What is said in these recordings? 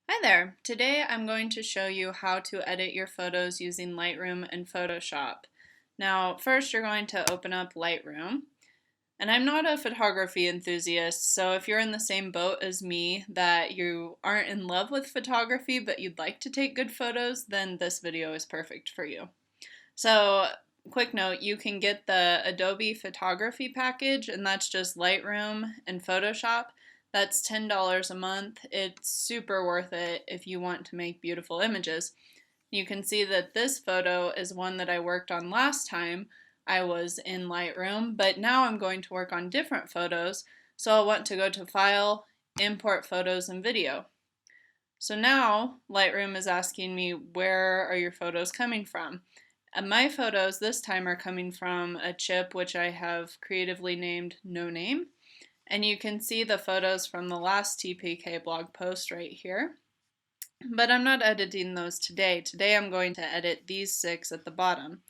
Hi there! Today I'm going to show you how to edit your photos using Lightroom and Photoshop. Now first you're going to open up Lightroom. And I'm not a photography enthusiast, so if you're in the same boat as me that you aren't in love with photography but you'd like to take good photos, then this video is perfect for you. So quick note, you can get the Adobe photography package, and that's just Lightroom and Photoshop. That's $10 a month. It's super worth it if you want to make beautiful images. You can see that this photo is one that I worked on last time I was in Lightroom, but now I'm going to work on different photos, so I'll want to go to File, Import Photos and Video. So now Lightroom is asking me, where are your photos coming from? My photos this time are coming from a chip which I have creatively named No Name. And you can see the photos from the last TPK blog post right here. But I'm not editing those today. Today I'm going to edit these 6 at the bottom.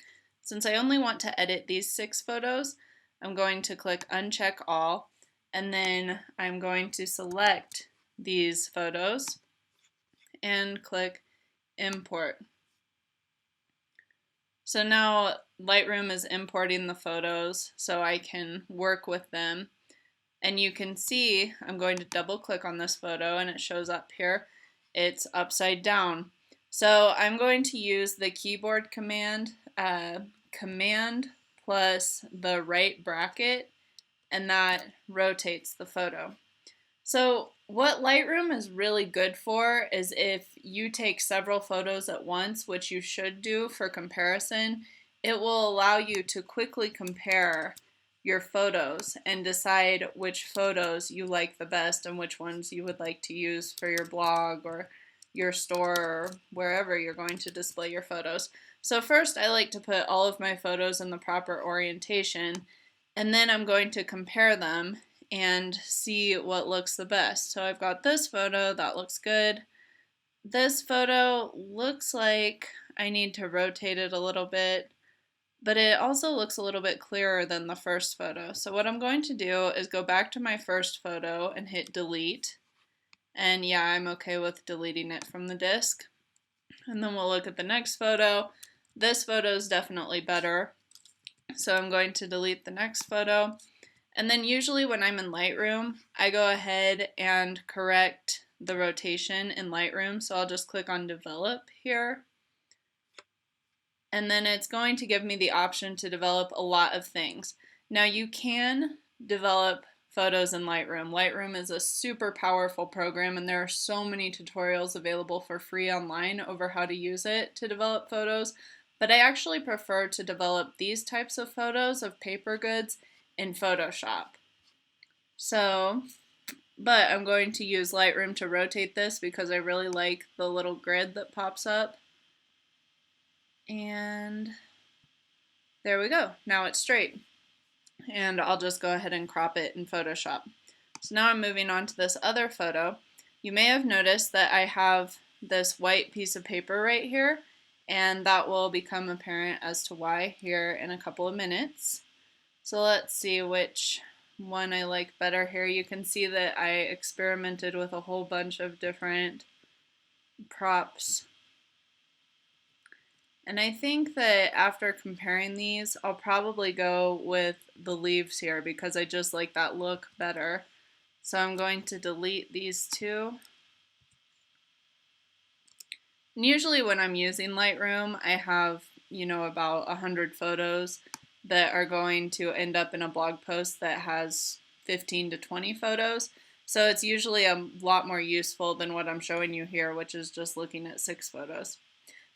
Since I only want to edit these 6 photos, I'm going to click Uncheck All, and then I'm going to select these photos and click Import. So now Lightroom is importing the photos so I can work with them. And you can see, I'm going to double click on this photo and it shows up here. It's upside down. So I'm going to use the keyboard command, command plus the right bracket, and that rotates the photo. So what Lightroom is really good for is if you take several photos at once, which you should do for comparison, it will allow you to quickly compare your photos and decide which photos you like the best and which ones you would like to use for your blog or your store or wherever you're going to display your photos. So first I like to put all of my photos in the proper orientation, and then I'm going to compare them and see what looks the best. So I've got this photo, that looks good. This photo looks like I need to rotate it a little bit, but it also looks a little bit clearer than the first photo. So what I'm going to do is go back to my first photo and hit delete. And yeah, I'm okay with deleting it from the disk. And then we'll look at the next photo. This photo is definitely better. So I'm going to delete the next photo. And then usually when I'm in Lightroom, I go ahead and correct the rotation in Lightroom. So I'll just click on Develop here. And then it's going to give me the option to develop a lot of things. Now you can develop photos in Lightroom. Lightroom is a super powerful program, and there are so many tutorials available for free online over how to use it to develop photos. But I actually prefer to develop these types of photos of paper goods in Photoshop. But I'm going to use Lightroom to rotate this because I really like the little grid that pops up. And there we go. Now it's straight. And I'll just go ahead and crop it in Photoshop. So now I'm moving on to this other photo. You may have noticed that I have this white piece of paper right here, and that will become apparent as to why here in a couple of minutes. So let's see which one I like better here. You can see that I experimented with a whole bunch of different props. And I think that after comparing these, I'll probably go with the leaves here because I just like that look better. So I'm going to delete these 2. And usually when I'm using Lightroom, I have, about 100 photos that are going to end up in a blog post that has 15 to 20 photos. So it's usually a lot more useful than what I'm showing you here, which is just looking at 6 photos.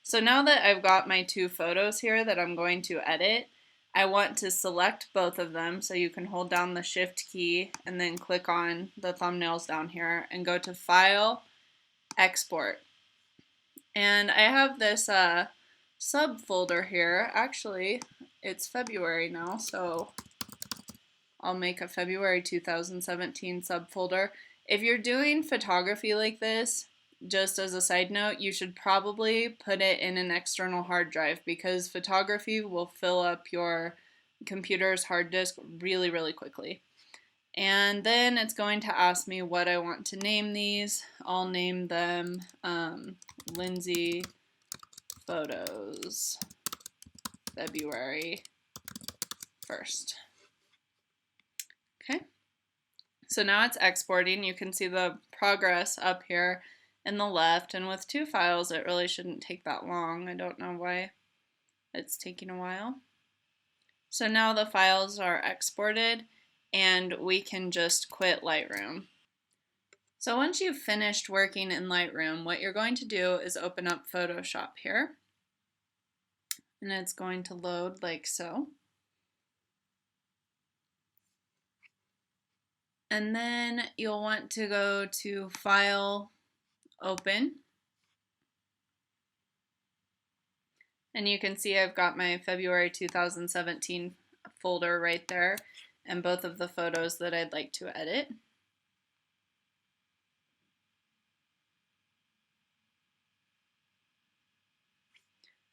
So now that I've got my 2 photos here that I'm going to edit, I want to select both of them. So you can hold down the Shift key and then click on the thumbnails down here and go to File, Export. And I have this subfolder here. Actually, it's February now, so I'll make a February 2017 subfolder. If you're doing photography like this, just as a side note, you should probably put it in an external hard drive because photography will fill up your computer's hard disk really, really quickly. And then it's going to ask me what I want to name these. I'll name them Lindsay Photos February 1st. Okay, so now it's exporting. You can see the progress up here in the left, and with 2 files it really shouldn't take that long. I don't know why it's taking a while. So now the files are exported and we can just quit Lightroom. So once you've finished working in Lightroom, what you're going to do is open up Photoshop here, and it's going to load like so. And then you'll want to go to File, Open. And you can see I've got my February 2017 folder right there and both of the photos that I'd like to edit.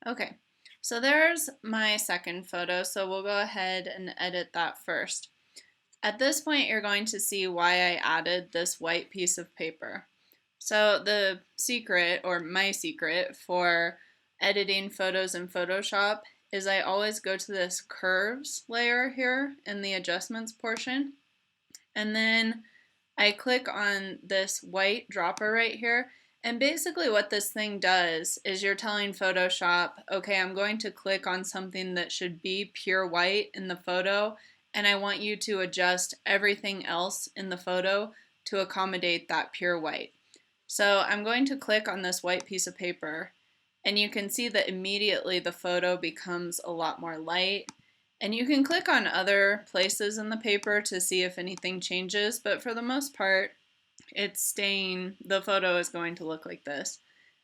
Okay, so there's my second photo, so we'll go ahead and edit that first. At this point, you're going to see why I added this white piece of paper. So the secret, or my secret, for editing photos in Photoshop is I always go to this curves layer here in the adjustments portion, and then I click on this white dropper right here, and basically what this thing does is you're telling Photoshop, okay, I'm going to click on something that should be pure white in the photo, and I want you to adjust everything else in the photo to accommodate that pure white. So I'm going to click on this white piece of paper, and you can see that immediately the photo becomes a lot more light. And you can click on other places in the paper to see if anything changes, but for the most part, it's staying, the photo is going to look like this.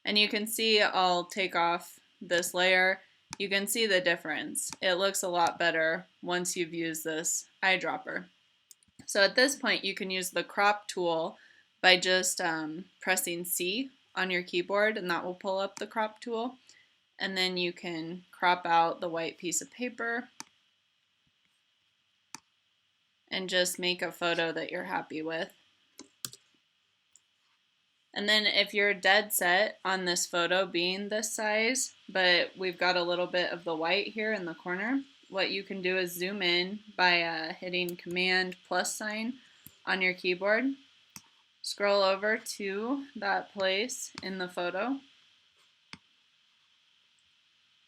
And you can see I'll take off this layer. You can see the difference. It looks a lot better once you've used this eyedropper. So at this point, you can use the crop tool by just pressing C on your keyboard, and that will pull up the crop tool. And then you can crop out the white piece of paper and just make a photo that you're happy with. And then if you're dead set on this photo being this size, but we've got a little bit of the white here in the corner, what you can do is zoom in by hitting Command +sign on your keyboard. Scroll over to that place in the photo.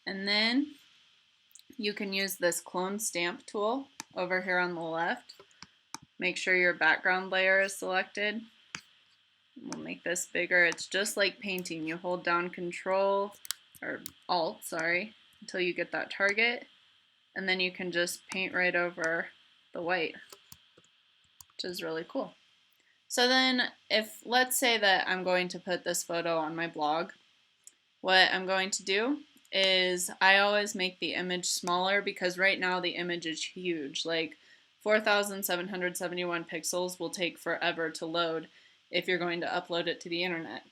And then you can use this clone stamp tool over here on the left. Make sure your background layer is selected. We'll make this bigger. It's just like painting. You hold down Control, or Alt, sorry, until you get that target, and then you can just paint right over the white, which is really cool. So then if, let's say that I'm going to put this photo on my blog, what I'm going to do is I always make the image smaller because right now the image is huge. Like 4,771 pixels will take forever to load if you're going to upload it to the internet.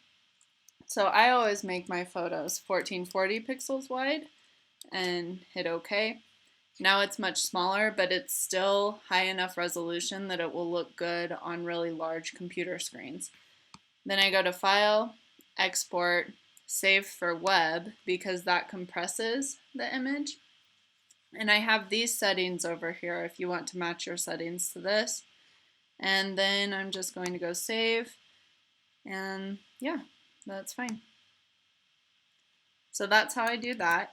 So I always make my photos 1440 pixels wide and hit OK. Now it's much smaller, but it's still high enough resolution that it will look good on really large computer screens. Then I go to File, Export, Save for Web, because that compresses the image. And I have these settings over here if you want to match your settings to this. And then I'm just going to go Save, and yeah, that's fine. So that's how I do that.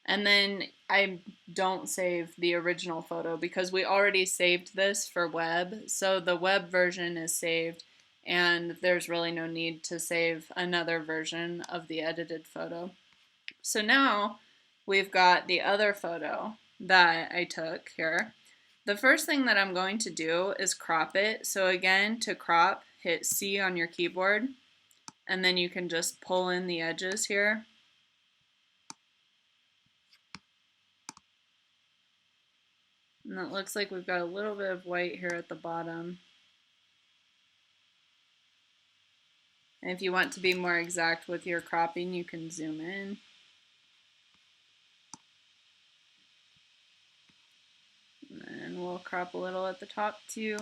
And then I don't save the original photo because we already saved this for web. So the web version is saved and there's really no need to save another version of the edited photo. So now we've got the other photo that I took here. The first thing that I'm going to do is crop it. So again, to crop, hit C on your keyboard, and then you can just pull in the edges here. And it looks like we've got a little bit of white here at the bottom. And if you want to be more exact with your cropping, you can zoom in. And we'll crop a little at the top too.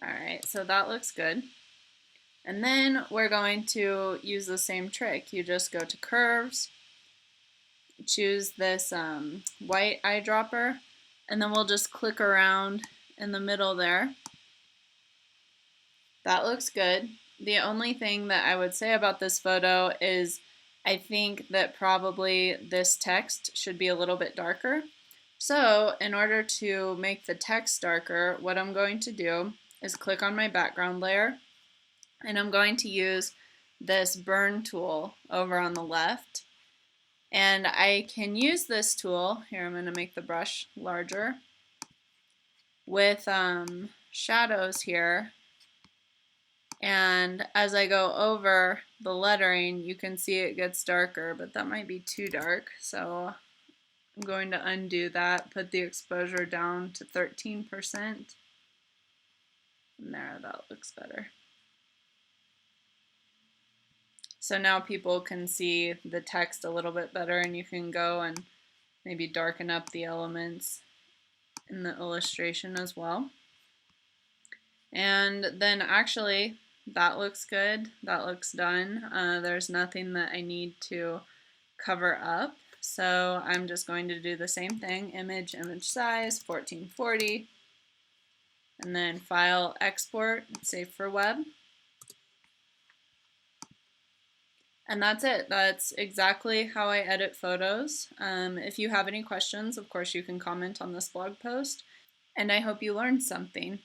Alright, so that looks good. And then we're going to use the same trick. You just go to curves, choose this white eyedropper, and then we'll just click around in the middle there. That looks good. The only thing that I would say about this photo is I think that probably this text should be a little bit darker. So in order to make the text darker, what I'm going to do is click on my background layer, and I'm going to use this burn tool over on the left. And I can use this tool, here I'm going to make the brush larger, with shadows here. And as I go over the lettering, you can see it gets darker, but that might be too dark. So I'm going to undo that, put the exposure down to 13%. And there, that looks better. So now people can see the text a little bit better, and you can go and maybe darken up the elements in the illustration as well. And then actually, that looks good. That looks done. There's nothing that I need to cover up. So I'm just going to do the same thing. Image size, 1440. And then File, Export, Save for Web. And that's it. That's exactly how I edit photos. If you have any questions, of course, you can comment on this blog post. And I hope you learned something.